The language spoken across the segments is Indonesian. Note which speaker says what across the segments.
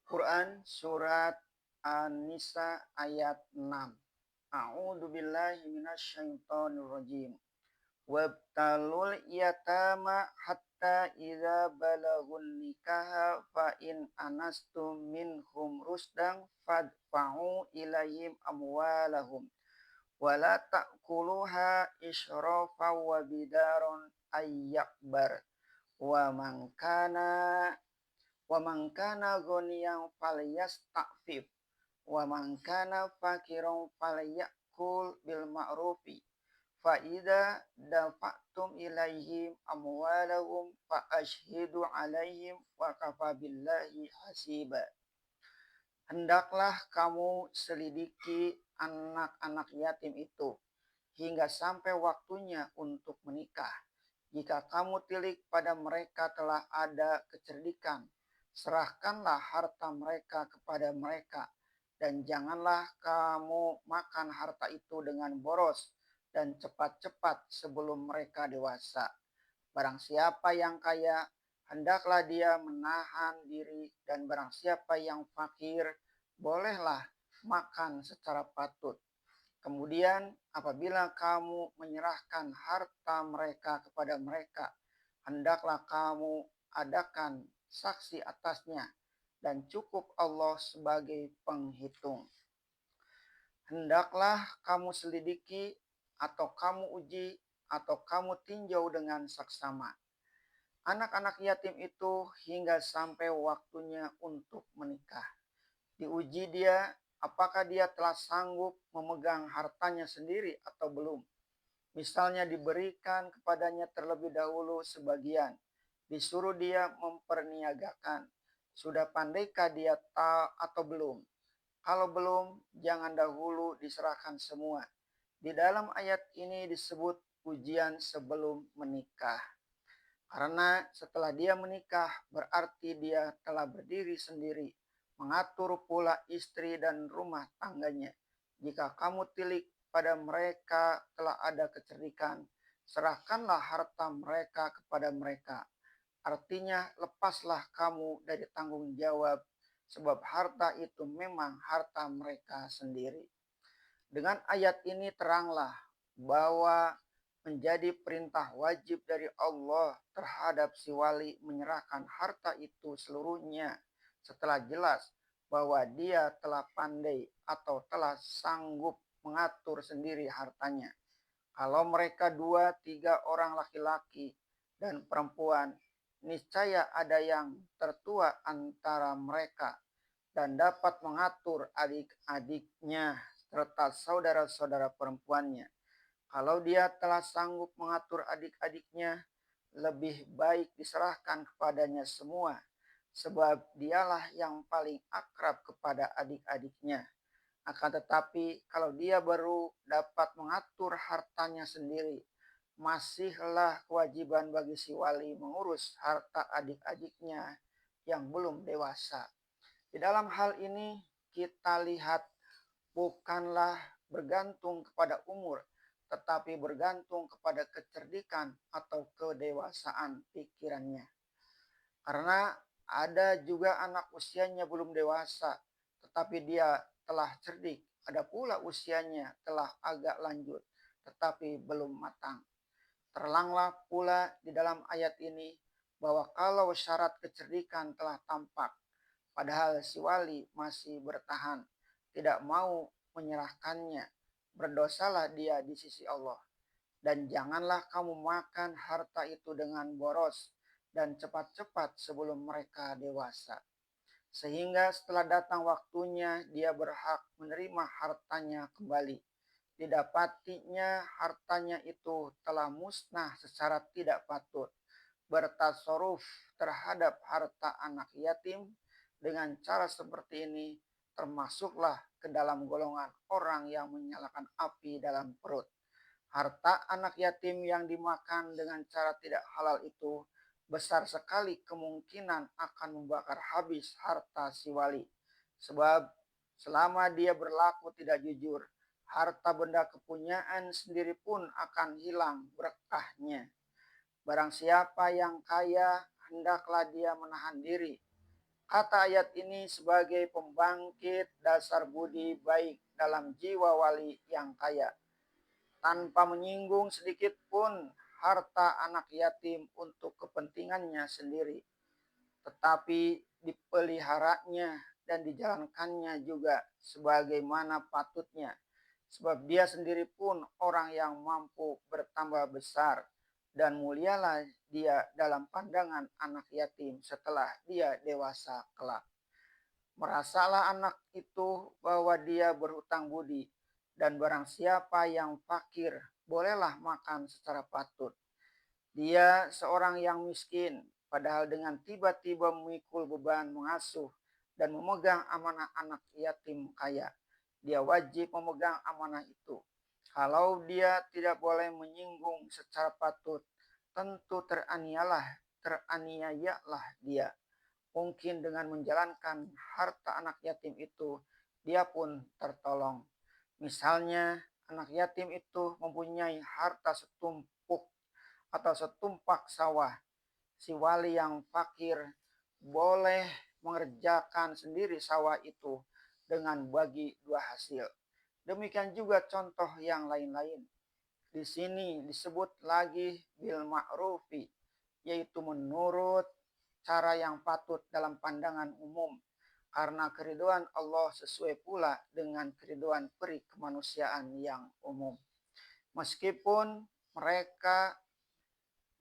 Speaker 1: Quran surat An-Nisa ayat 6. A'udzu billahi minasyaitonir rajim. Wabtalul yatama hatta idza balagun nikaha fa in anastum minhum rusdan fadfa'u ilayhim amwalahum wala ta'kuluha israfa wa bidaron ayyakbar wa man kana ghaniyan falyasta'fif wa man kana fakiran falyakul bil ma'rufi fa idza dafa'tum ilaihim amwalahum fa ashhidu alaihim wa kafa billahi hasiba. Hendaklah kamu selidiki anak-anak yatim itu hingga sampai waktunya untuk menikah. Jika kamu tilik pada mereka telah ada kecerdikan, serahkanlah harta mereka kepada mereka, dan janganlah kamu makan harta itu dengan boros dan cepat-cepat sebelum mereka dewasa. Barang siapa yang kaya, hendaklah dia menahan diri, dan barang siapa yang fakir, bolehlah makan secara patut. Kemudian apabila kamu menyerahkan harta mereka kepada mereka, hendaklah kamu adakan saksi atasnya, dan cukup Allah sebagai penghitung. Hendaklah kamu selidiki atau kamu uji atau kamu tinjau dengan saksama anak-anak yatim itu hingga sampai waktunya untuk menikah. Diuji dia apakah dia telah sanggup memegang hartanya sendiri atau belum. Misalnya diberikan kepadanya terlebih dahulu sebagian, disuruh dia memperniagakan. Sudah pandaikah dia atau belum? Kalau belum, jangan dahulu diserahkan semua. Di dalam ayat ini disebut ujian sebelum menikah. Karena setelah dia menikah berarti dia telah berdiri sendiri, mengatur pula istri dan rumah tangganya. Jika kamu tilik pada mereka telah ada kecerdikan, serahkanlah harta mereka kepada mereka. Artinya lepaslah kamu dari tanggung jawab, sebab harta itu memang harta mereka sendiri. Dengan ayat ini teranglah bahwa menjadi perintah wajib dari Allah terhadap si wali menyerahkan harta itu seluruhnya setelah jelas bahwa dia telah pandai atau telah sanggup mengatur sendiri hartanya. Kalau mereka 2-3 orang laki-laki dan perempuan, niscaya ada yang tertua antara mereka dan dapat mengatur adik-adiknya serta saudara-saudara perempuannya. Kalau dia telah sanggup mengatur adik-adiknya, lebih baik diserahkan kepadanya semua, sebab dialah yang paling akrab kepada adik-adiknya. Akan tetapi kalau dia baru dapat mengatur hartanya sendiri, masihlah kewajiban bagi si wali mengurus harta adik-adiknya yang belum dewasa. Di dalam hal ini kita lihat bukanlah bergantung kepada umur, tetapi bergantung kepada kecerdikan atau kedewasaan pikirannya. Karena ada juga anak usianya belum dewasa, tetapi dia telah cerdik. Ada pula usianya telah agak lanjut, tetapi belum matang. Teranglah pula di dalam ayat ini bahwa kalau syarat kecerdikan telah tampak, padahal si wali masih bertahan, tidak mau menyerahkannya, berdosalah dia di sisi Allah. Dan janganlah kamu makan harta itu dengan boros dan cepat-cepat sebelum mereka dewasa. Sehingga setelah datang waktunya dia berhak menerima hartanya kembali. Didapatinya hartanya itu telah musnah secara tidak patut. Bertasaruf terhadap harta anak yatim dengan cara seperti ini termasuklah ke dalam golongan orang yang menyalakan api dalam perut. Harta anak yatim yang dimakan dengan cara tidak halal itu besar sekali kemungkinan akan membakar habis harta si wali. Sebab selama dia berlaku tidak jujur, harta benda kepunyaan sendiri pun akan hilang berkahnya. Barang siapa yang kaya, hendaklah dia menahan diri, Kata ayat ini sebagai pembangkit dasar budi baik dalam jiwa wali yang kaya, tanpa menyinggung sedikit pun harta anak yatim untuk kepentingannya sendiri, tetapi dipeliharanya dan dijalankannya juga sebagaimana patutnya, sebab dia sendiri pun orang yang mampu bertambah besar dan mulialah dia dalam pandangan anak yatim setelah dia dewasa kelak. Merasalah anak itu bahwa dia berhutang budi, dan barang siapa yang fakir bolehlah makan secara patut. Dia seorang yang miskin, padahal dengan tiba-tiba memikul beban mengasuh dan memegang amanah anak yatim kaya. Dia wajib memegang amanah itu. Kalau dia tidak boleh menyinggung secara patut, tentu teraniayalah dia. Mungkin dengan menjalankan harta anak yatim itu, dia pun tertolong. Misalnya, anak yatim itu mempunyai harta setumpuk atau setumpak sawah. Si wali yang fakir boleh mengerjakan sendiri sawah itu dengan bagi dua hasil. Demikian juga contoh yang lain-lain. Di sini disebut lagi bil ma'rufi, yaitu menurut cara yang patut dalam pandangan umum, karena keriduan Allah sesuai pula dengan keriduan peri kemanusiaan yang umum. Meskipun mereka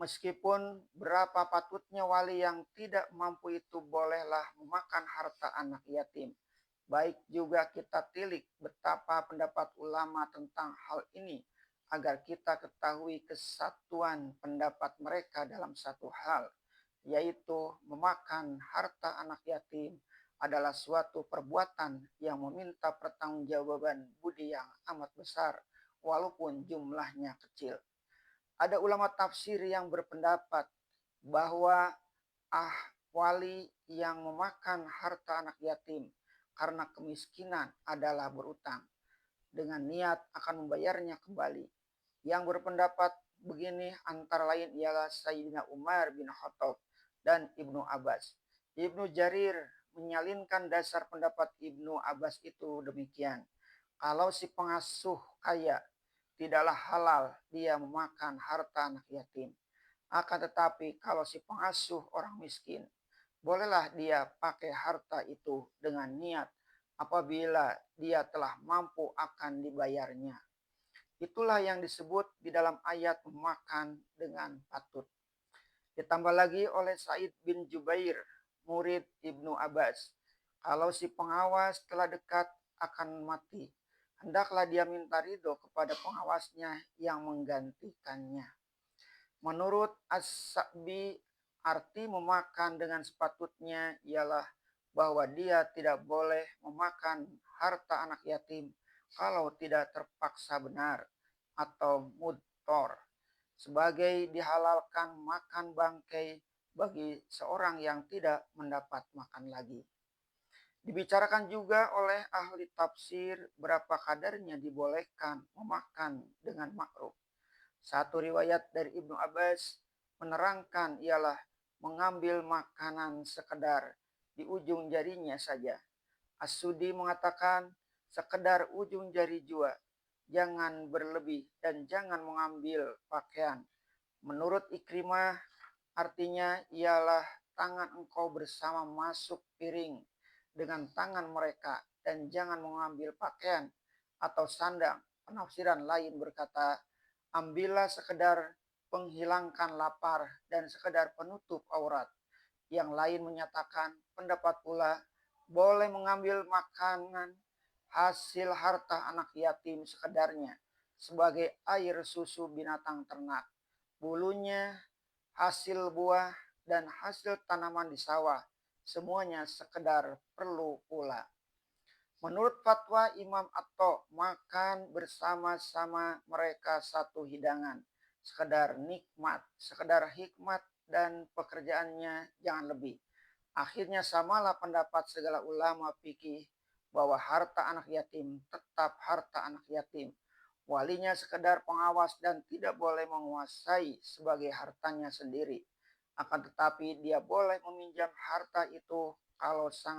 Speaker 1: Meskipun berapa patutnya wali yang tidak mampu itu bolehlah memakan harta anak yatim. Baik juga kita tilik betapa pendapat ulama tentang hal ini, agar kita ketahui kesatuan pendapat mereka dalam satu hal, yaitu memakan harta anak yatim adalah suatu perbuatan yang meminta pertanggungjawaban budi yang amat besar, walaupun jumlahnya kecil. Ada ulama tafsir yang berpendapat bahwa wali yang memakan harta anak yatim karena kemiskinan adalah berutang dengan niat akan membayarnya kembali. Yang berpendapat begini antara lain ialah Sayyidina Umar bin Khattab dan Ibnu Abbas. Ibnu Jarir menyalinkan dasar pendapat Ibnu Abbas itu demikian. Kalau si pengasuh kaya, tidaklah halal dia memakan harta anak yatim. Akan tetapi kalau si pengasuh orang miskin, bolehlah dia pakai harta itu dengan niat apabila dia telah mampu akan dibayarnya. Itulah yang disebut di dalam ayat memakan dengan patut. Ditambah lagi oleh Said bin Jubair, murid Ibnu Abbas. Kalau si pengawas telah dekat akan mati, hendaklah dia minta ridho kepada pengawasnya yang menggantikannya. Menurut As-Sa'bi, arti memakan dengan sepatutnya ialah bahwa dia tidak boleh memakan harta anak yatim kalau tidak terpaksa benar atau mudtor, sebagai dihalalkan makan bangkai bagi seorang yang tidak mendapat makan lagi. Dibicarakan juga oleh ahli tafsir berapa kadarnya dibolehkan memakan dengan makruf. Satu riwayat dari Ibnu Abbas menerangkan ialah mengambil makanan sekedar di ujung jarinya saja. As-Sudi mengatakan sekedar ujung jari jua, jangan berlebih dan jangan mengambil pakaian. Menurut Ikrimah, artinya ialah tangan engkau bersama masuk piring dengan tangan mereka dan jangan mengambil pakaian atau sandang. Penafsiran lain berkata, ambillah sekedar penghilangkan lapar dan sekedar penutup aurat. Yang lain menyatakan pendapat pula boleh mengambil makanan hasil harta anak yatim sekedarnya sebagai air susu binatang ternak, bulunya, hasil buah, dan hasil tanaman di sawah. Semuanya sekedar perlu pula. Menurut fatwa Imam Atto, makan bersama-sama mereka satu hidangan. Sekedar nikmat, sekedar hikmat dan pekerjaannya jangan lebih. Akhirnya samalah pendapat segala ulama fikih bahwa harta anak yatim tetap harta anak yatim. Walinya sekedar pengawas dan tidak boleh menguasai sebagai hartanya sendiri. Akan tetapi dia boleh meminjam harta itu kalau sangat